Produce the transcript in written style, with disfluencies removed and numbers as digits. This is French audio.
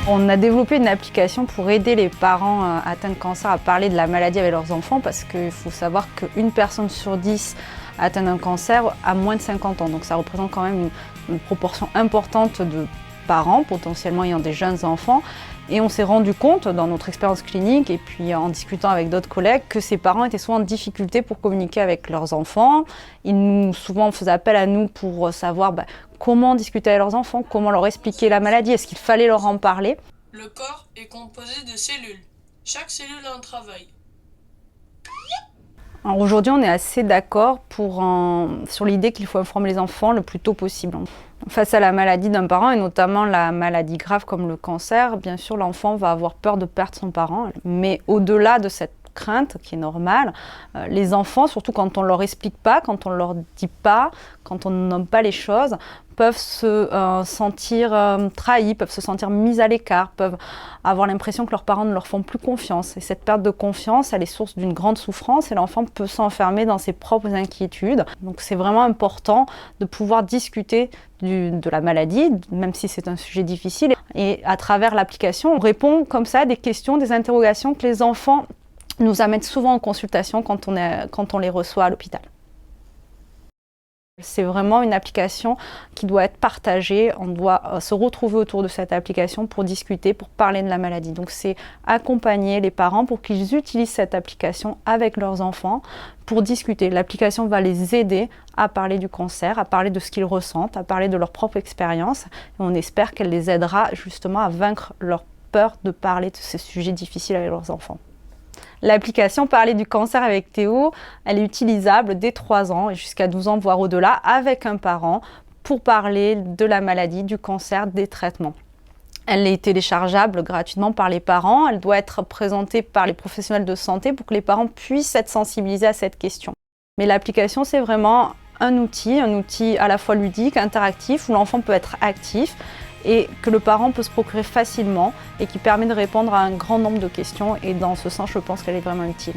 On a développé une application pour aider les parents atteints de cancer à parler de la maladie avec leurs enfants parce qu'il faut savoir qu'une personne sur 10 atteinte d'un cancer a moins de 50 ans. Donc ça représente quand même une proportion importante de parents potentiellement ayant des jeunes enfants. Et on s'est rendu compte dans notre expérience clinique et puis en discutant avec d'autres collègues que ces parents étaient souvent en difficulté pour communiquer avec leurs enfants. Souvent faisaient appel à nous pour savoir comment discuter avec leurs enfants, comment leur expliquer la maladie, est-ce qu'il fallait leur en parler. Le corps est composé de cellules. Chaque cellule a un travail. Alors aujourd'hui, on est assez d'accord sur l'idée qu'il faut informer les enfants le plus tôt possible. Face à la maladie d'un parent, et notamment la maladie grave comme le cancer, bien sûr, l'enfant va avoir peur de perdre son parent. Mais au-delà de cette crainte, qui est normale, les enfants, surtout quand on ne leur explique pas, quand on ne leur dit pas, quand on ne nomme pas les choses, peuvent se sentir trahis, peuvent se sentir mis à l'écart, peuvent avoir l'impression que leurs parents ne leur font plus confiance. Et cette perte de confiance, elle est source d'une grande souffrance et l'enfant peut s'enfermer dans ses propres inquiétudes. Donc c'est vraiment important de pouvoir discuter de la maladie, même si c'est un sujet difficile. Et à travers l'application, on répond comme ça à des questions, des interrogations que les enfants nous amènent souvent en consultation quand on les reçoit à l'hôpital. C'est vraiment une application qui doit être partagée, on doit se retrouver autour de cette application pour discuter, pour parler de la maladie. Donc c'est accompagner les parents pour qu'ils utilisent cette application avec leurs enfants pour discuter. L'application va les aider à parler du cancer, à parler de ce qu'ils ressentent, à parler de leur propre expérience. Et on espère qu'elle les aidera justement à vaincre leur peur de parler de ces sujets difficiles avec leurs enfants. L'application Parler du cancer avec Théo, elle est utilisable dès 3 ans et jusqu'à 12 ans, voire au-delà, avec un parent pour parler de la maladie, du cancer, des traitements. Elle est téléchargeable gratuitement par les parents. Elle doit être présentée par les professionnels de santé pour que les parents puissent être sensibilisés à cette question. Mais l'application, c'est vraiment un outil à la fois ludique, interactif, où l'enfant peut être actif et que le parent peut se procurer facilement et qui permet de répondre à un grand nombre de questions. Et dans ce sens, je pense qu'elle est vraiment utile.